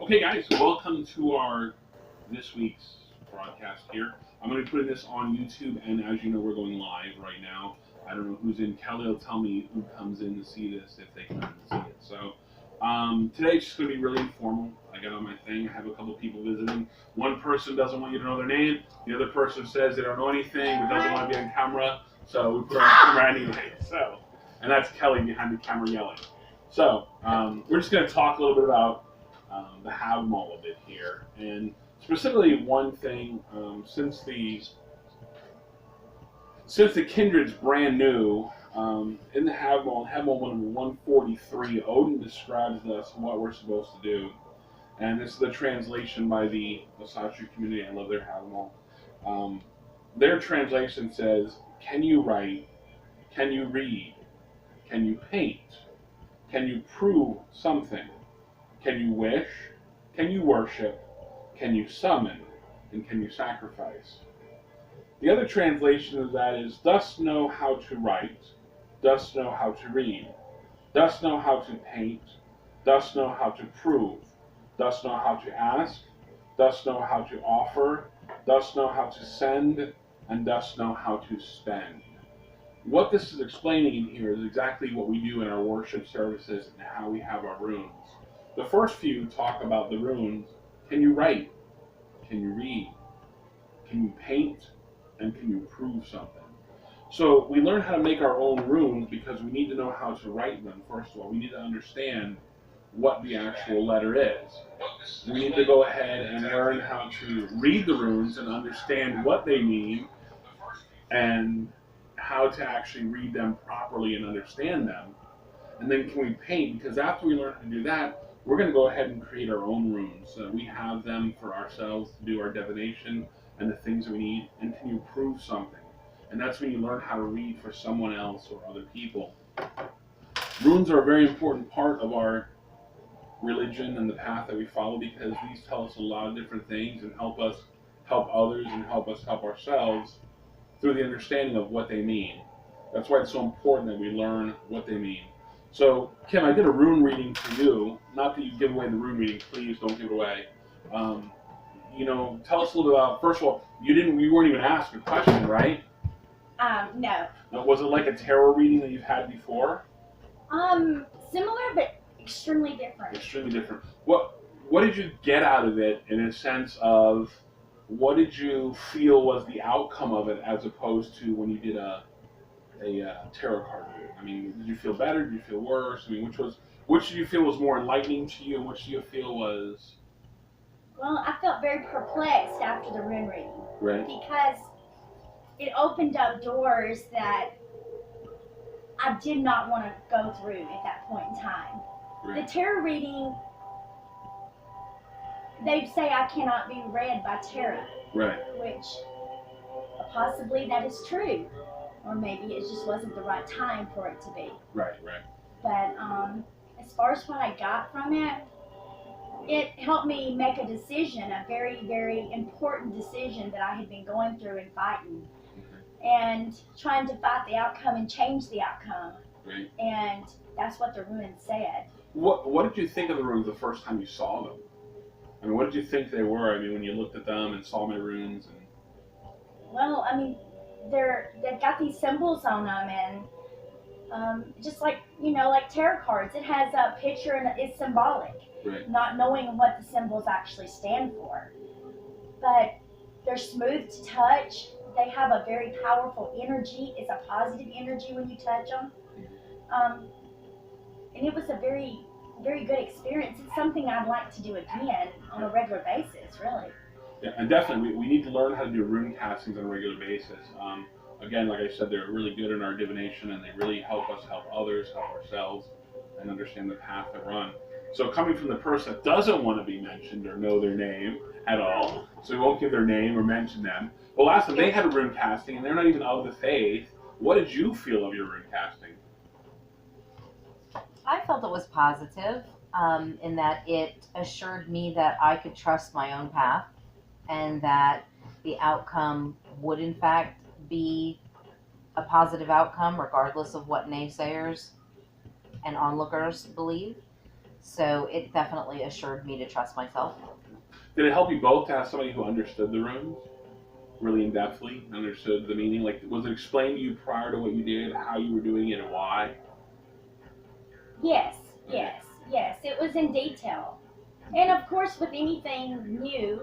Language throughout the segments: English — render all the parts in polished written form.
Okay, guys, welcome to our this week's broadcast here. I'm going to be putting this on YouTube, and as you know, we're going live right now. I don't know who's in. Kelly will tell me who comes in to see this if they come in to see it. So today it's just going to be really informal. I got on my thing. I have a couple people visiting. One person doesn't want you to know their name. The other person says they don't know anything but doesn't want to be on camera. So we put her on camera anyway. So, and that's Kelly behind the camera yelling. So we're just going to talk a little bit about the Havamal a bit here, and specifically one thing since the Kindred's brand new in the Havamal number 143, Odin describes to us what we're supposed to do, and this is the translation by the Asatru community. I love their Havamal. Their translation says, "Can you write? Can you read? Can you paint? Can you prove something? Can you wish? Can you worship? Can you summon? And can you sacrifice?" The other translation of that is, "Dost know how to write? Dost know how to read? Dost know how to paint? Dost know how to prove? Dost know how to ask? Dost know how to offer? Dost know how to send? And dost know how to spend?" What this is explaining in here is exactly what we do in our worship services and how we have our runes. The first few talk about the runes. Can you write? Can you read? Can you paint? And can you prove something? So we learn how to make our own runes because we need to know how to write them. First of all, we need to understand what the actual letter is. We need to go ahead and learn how to read the runes and understand what they mean and how to actually read them properly and understand them. And then can we paint? Because after we learn how to do that, we're going to go ahead and create our own runes. So we have them for ourselves to do our divination and the things we need. And can you prove something? And that's when you learn how to read for someone else or other people. Runes are a very important part of our religion and the path that we follow because these tell us a lot of different things and help us help others and help us help ourselves through the understanding of what they mean. That's why it's so important that we learn what they mean. So, Kim, I did a rune reading for you. Not that you give away the rune reading, please don't give it away. Tell us a little bit about. First of all, you weren't even asked a question, right? No. Now, was it like a tarot reading that you've had before? Similar but extremely different. Extremely different. What did you get out of it in a sense of what did you feel was the outcome of it as opposed to when you did a tarot card reading? I mean, did you feel better? Did you feel worse? I mean, which did you feel was more enlightening to you, and which do you feel was? Well, I felt very perplexed after the rune reading. Right. Because it opened up doors that I did not want to go through at that point in time. Right. The tarot reading, they say I cannot be read by tarot. Right. Which possibly that is true. Or maybe it just wasn't the right time for it to be. Right. But as far as what I got from it, it helped me make a decision, a very, very important decision that I had been going through and fighting. And trying to fight the outcome and change the outcome. Right. And that's what the runes said. What did you think of the runes the first time you saw them? I mean, what did you think they were? I mean, when you looked at them and saw my runes and. Well, I mean, they've got these symbols on them, and just like like tarot cards, it has a picture and it's symbolic. Right. Not knowing what the symbols actually stand for, but they're smooth to touch. They have a very powerful energy. It's a positive energy when you touch them, and it was a very, very good experience. It's something I'd like to do again on a regular basis, really. Yeah, and definitely, we need to learn how to do rune castings on a regular basis. Again, like I said, they're really good in our divination, and they really help us help others, help ourselves, and understand the path that we're on. So coming from the person that doesn't want to be mentioned or know their name at all, so we won't give their name or mention them. Well, last time they had a rune casting, and they're not even of the faith. What did you feel of your rune casting? I felt it was positive in that it assured me that I could trust my own path and that the outcome would in fact be a positive outcome regardless of what naysayers and onlookers believe. So it definitely assured me to trust myself. Did it help you both to have somebody who understood the runes really in depthly, understood the meaning? Like, was it explained to you prior to what you did, how you were doing it, and why? Yes, yes. It was in detail. And of course, with anything new,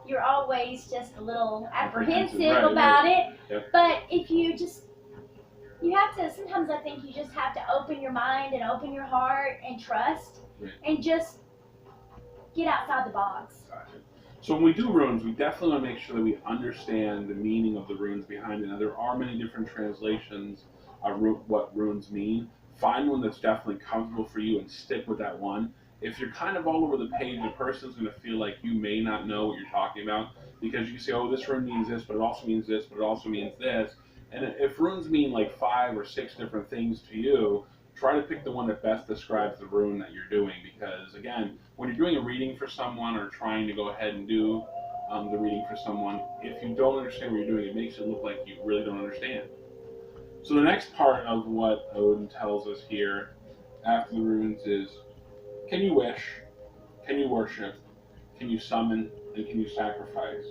you're always just a little apprehensive Right, about right. it. Yep. But if you have to, sometimes I think you just have to open your mind and open your heart and trust Right. and just get outside the box. Gotcha. So when we do runes, we definitely want to make sure that we understand the meaning of the runes behind it. Now, there are many different translations of what runes mean. Find one that's definitely comfortable for you and stick with that one. If you're kind of all over the page, the person's going to feel like you may not know what you're talking about because you say, oh, this rune means this, but it also means this, but it also means this. And if runes mean like 5 or 6 different things to you, try to pick the one that best describes the rune that you're doing because, again, when you're doing a reading for someone or trying to go ahead and do the reading for someone, if you don't understand what you're doing, it makes it look like you really don't understand. So the next part of what Odin tells us here after the runes is, can you wish, can you worship, can you summon, and can you sacrifice?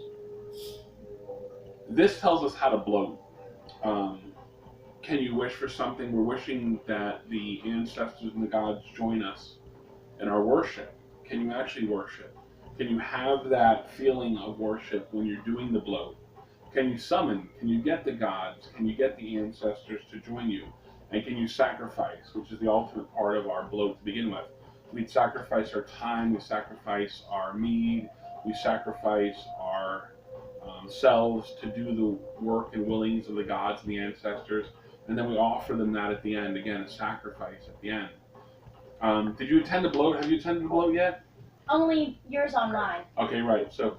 This tells us how to bloat. Can you wish for something? We're wishing that the ancestors and the gods join us in our worship. Can you actually worship? Can you have that feeling of worship when you're doing the bloat? Can you summon? Can you get the gods? Can you get the ancestors to join you? And can you sacrifice, which is the ultimate part of our bloat to begin with? We sacrifice our time, we sacrifice our mead, we sacrifice our selves to do the work and willings of the gods and the ancestors, and then we offer them that at the end, again, a sacrifice at the end. Did you attend the bloat? Have you attended the bloat yet? Only yours online. Okay, right. So,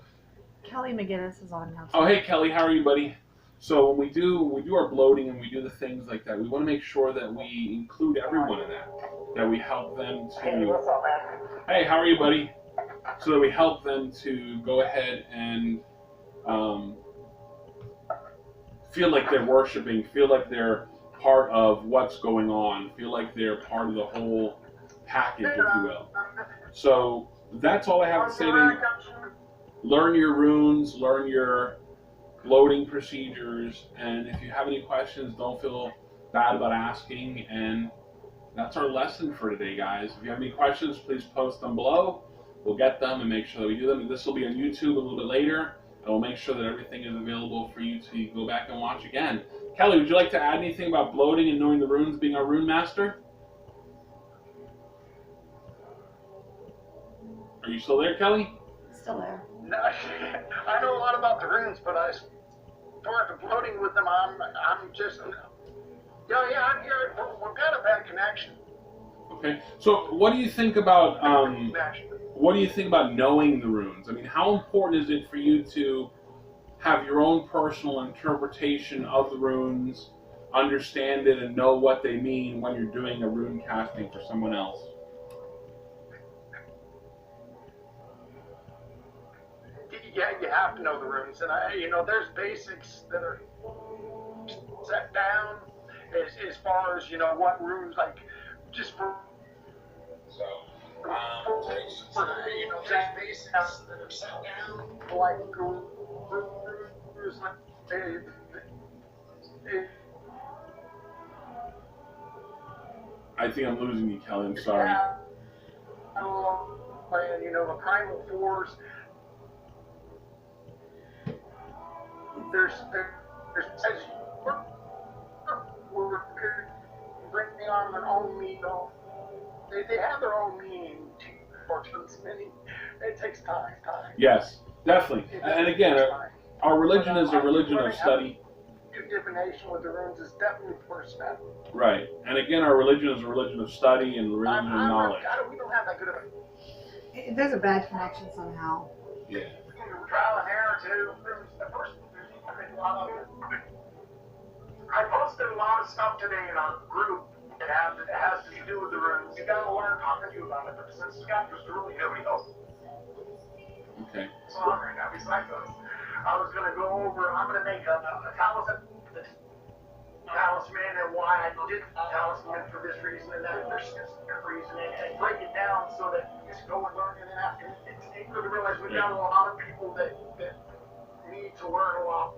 Kelly McGinnis is on now. Too. oh hey Kelly, how are you, buddy? So when we do our bloating and we do the things like that, we want to make sure that we include everyone in that we help them to. Hey, what's up, man? Hey, how are you, buddy? So that we help them to go ahead and feel like they're worshiping, feel like they're part of what's going on, feel like they're part of the whole package, if you will. So that's all I have to say to you. Learn your runes, learn your bloating procedures, and if you have any questions, don't feel bad about asking. And that's our lesson for today, guys. If you have any questions, please post them below. We'll get them and make sure that we do them. This will be on YouTube a little bit later, and we'll make sure that everything is available for you to go back and watch again. Kelly, would you like to add anything about bloating and knowing the runes, being our rune master? Are you still there, Kelly? Still there. No, I know a lot about the runes, but I started floating with them. I'm just, yeah, I'm here. We've got a bad connection. Okay. So, what do you think about Connection. what do you think about knowing the runes? I mean, how important is it for you to have your own personal interpretation of the runes, understand it, and know what they mean when you're doing a rune casting for someone else? Yeah, you have to know the runes, and there's basics that are set down as far as what runes, like just for. So, there's basics that are set down, like runes, I think I'm losing you, Kelly. I'm sorry. And the primal force. There's as we're bringing on their own meaning. They have their own meaning for transmitting. It takes time. Yes, definitely. And again, our religion is a religion of study. Divination with the runes is definitely the first step. Right. And again, our religion is a religion of study and religion of knowledge. We don't have that good of a. There's a bad connection somehow. Yeah. Trial and error too. I posted a lot of stuff today in our group that has to do with the runes. You gotta learn talking to you about it, but since Scott was really nobody else. Okay. So right now, besides those, I was gonna go over. I'm gonna make a talisman, and why I did the talisman for this reason and that for this reason, and break it down down so that you just go and learn, and then after it's good to realize we've got a lot of people that need to learn a lot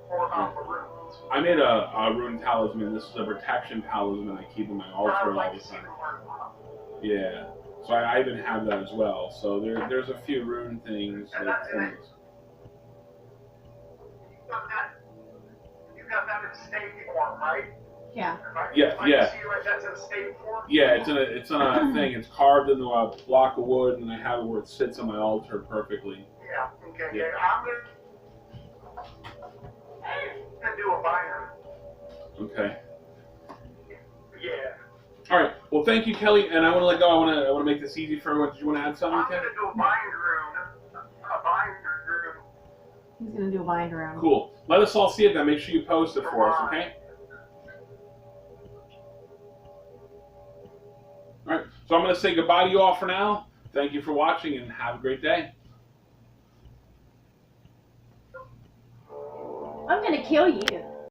more about the runes. I made a rune talisman. This is a protection talisman I keep in my altar all the time. Yeah. So I even have that as well. So there's a few rune things. And Like you got that in stage form, right? Yeah. Yeah, I yeah. see right, that's in stage form? Yeah, it's in a thing. It's carved into a block of wood, and I have it where it sits on my altar perfectly. Yeah, okay, yeah. I'm gonna do a binder. Okay. Yeah. All right. Well, thank you, Kelly. And I want to let go. I want to make this easy for everyone. Did you want to add something, I'm Kelly? gonna do a bind room. A bind room. He's gonna do a bind around. Cool. Let us all see it then. Make sure you post it for us, okay? All right. So I'm going to say goodbye to you all for now. Thank you for watching, and have a great day. I'm gonna kill you.